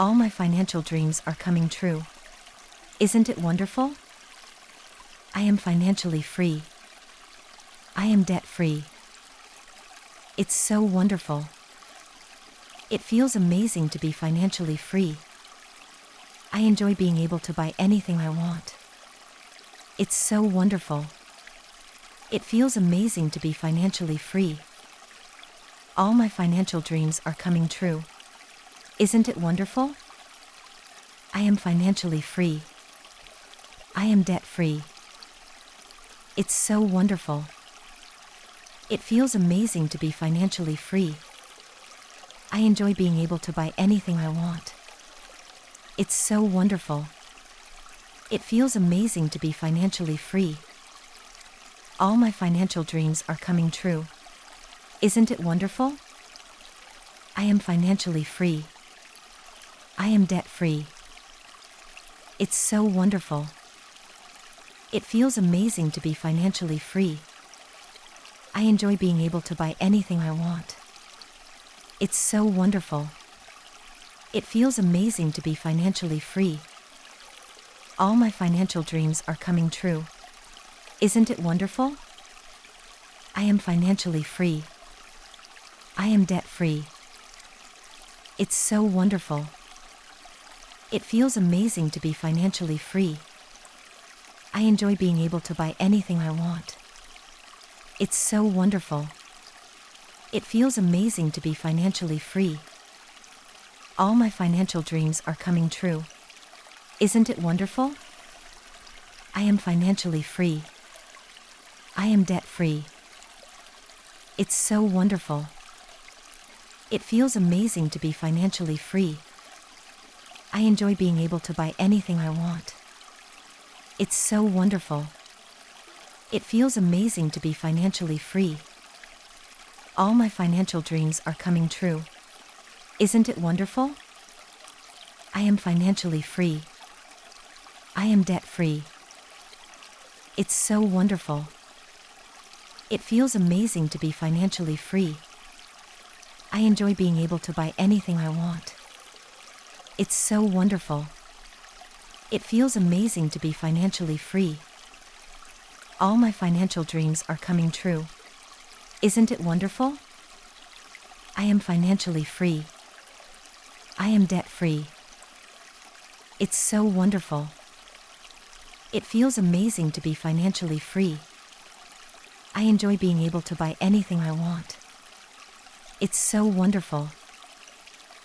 All my financial dreams are coming true. Isn't it wonderful? I am financially free. I am debt-free. It's so wonderful. It feels amazing to be financially free. I enjoy being able to buy anything I want. It's so wonderful. It feels amazing to be financially free. All my financial dreams are coming true. Isn't it wonderful? I am financially free. I am debt-free. It's so wonderful. It feels amazing to be financially free. I enjoy being able to buy anything I want. It's so wonderful. It feels amazing to be financially free. All my financial dreams are coming true. Isn't it wonderful? I am financially free. I am debt-free. It's so wonderful. It feels amazing to be financially free. I enjoy being able to buy anything I want. It's so wonderful. It feels amazing to be financially free. All my financial dreams are coming true. Isn't it wonderful? I am financially free. I am debt-free. It's so wonderful. It feels amazing to be financially free. I enjoy being able to buy anything I want. It's so wonderful. It feels amazing to be financially free. All my financial dreams are coming true. Isn't it wonderful? I am financially free. I am debt-free. It's so wonderful. It feels amazing to be financially free. I enjoy being able to buy anything I want. It's so wonderful. It feels amazing to be financially free. All my financial dreams are coming true. Isn't it wonderful? I am financially free. I am debt-free. It's so wonderful. It feels amazing to be financially free. I enjoy being able to buy anything I want. It's so wonderful. It feels amazing to be financially free. All my financial dreams are coming true. Isn't it wonderful? I am financially free. I am debt-free. It's so wonderful. It feels amazing to be financially free. I enjoy being able to buy anything I want. It's so wonderful.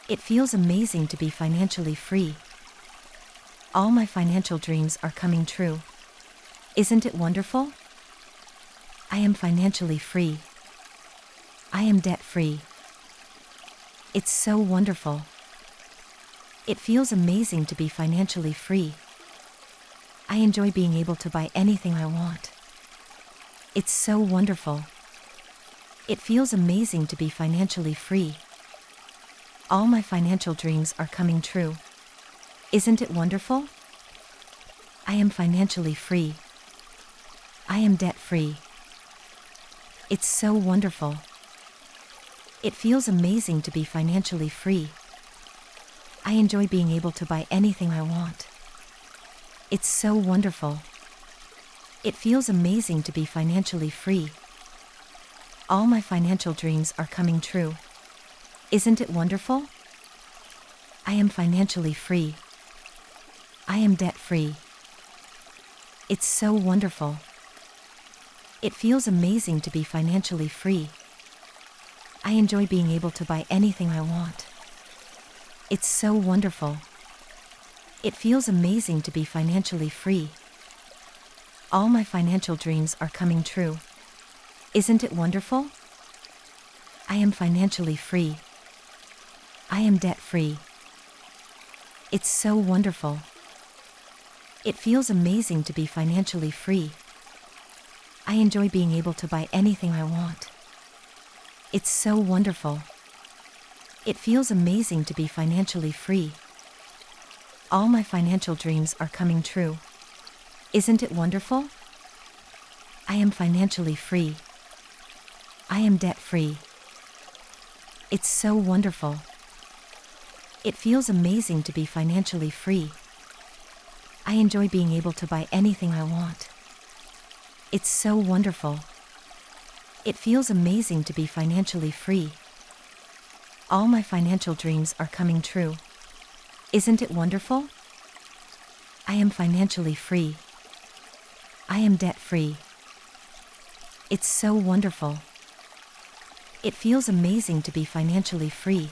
It feels amazing to be financially free. All my financial dreams are coming true. Isn't it wonderful? I am financially free. I am debt-free. It's so wonderful. It feels amazing to be financially free. I enjoy being able to buy anything I want. It's so wonderful. It feels amazing to be financially free. All my financial dreams are coming true. Isn't it wonderful? I am financially free. I am debt-free. It's so wonderful. It feels amazing to be financially free. I enjoy being able to buy anything I want. It's so wonderful. It feels amazing to be financially free. All my financial dreams are coming true. Isn't it wonderful? I am financially free. I am debt-free. It's so wonderful. It feels amazing to be financially free. I enjoy being able to buy anything I want. It's so wonderful. It feels amazing to be financially free. All my financial dreams are coming true. Isn't it wonderful? I am financially free. I am debt-free. It's so wonderful. It feels amazing to be financially free. I enjoy being able to buy anything I want. It's so wonderful. It feels amazing to be financially free. All my financial dreams are coming true. Isn't it wonderful? I am financially free. I am debt-free. It's so wonderful. It feels amazing to be financially free. I enjoy being able to buy anything I want. It's so wonderful. It feels amazing to be financially free. All my financial dreams are coming true. Isn't it wonderful? I am financially free. I am debt-free. It's so wonderful. It feels amazing to be financially free.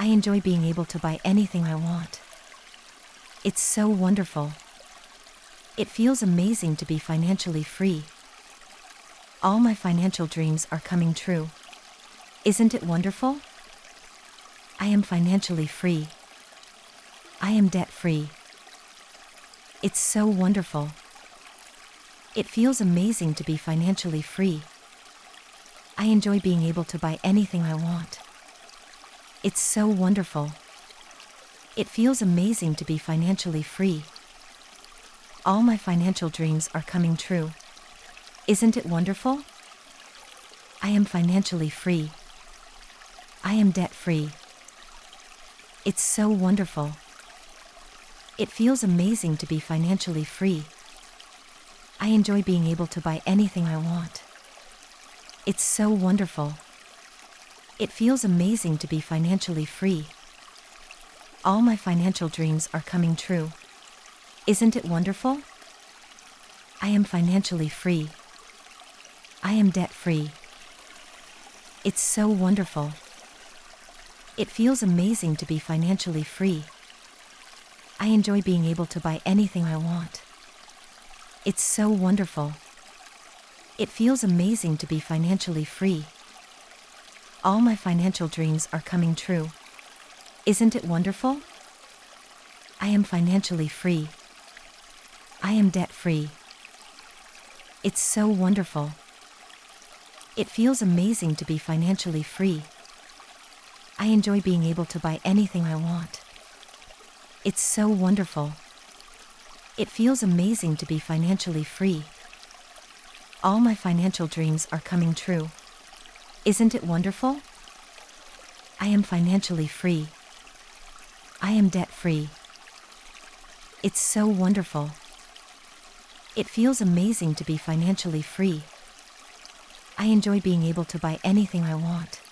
I enjoy being able to buy anything I want. It's so wonderful. It feels amazing to be financially free. All my financial dreams are coming true. Isn't it wonderful? I am financially free. I am debt-free. It's so wonderful. It feels amazing to be financially free. I enjoy being able to buy anything I want. It's so wonderful. It feels amazing to be financially free. All my financial dreams are coming true. Isn't it wonderful? I am financially free. I am debt-free. It's so wonderful. It feels amazing to be financially free. I enjoy being able to buy anything I want. It's so wonderful. It feels amazing to be financially free. All my financial dreams are coming true. Isn't it wonderful? I am financially free. I am debt-free. It's so wonderful. It feels amazing to be financially free. I enjoy being able to buy anything I want. It's so wonderful. It feels amazing to be financially free. All my financial dreams are coming true. Isn't it wonderful? I am financially free. I am debt-free. It's so wonderful. It feels amazing to be financially free. I enjoy being able to buy anything I want. It's so wonderful. It feels amazing to be financially free. All my financial dreams are coming true. Isn't it wonderful? I am financially free. I am debt-free. It's so wonderful. It feels amazing to be financially free. I enjoy being able to buy anything I want.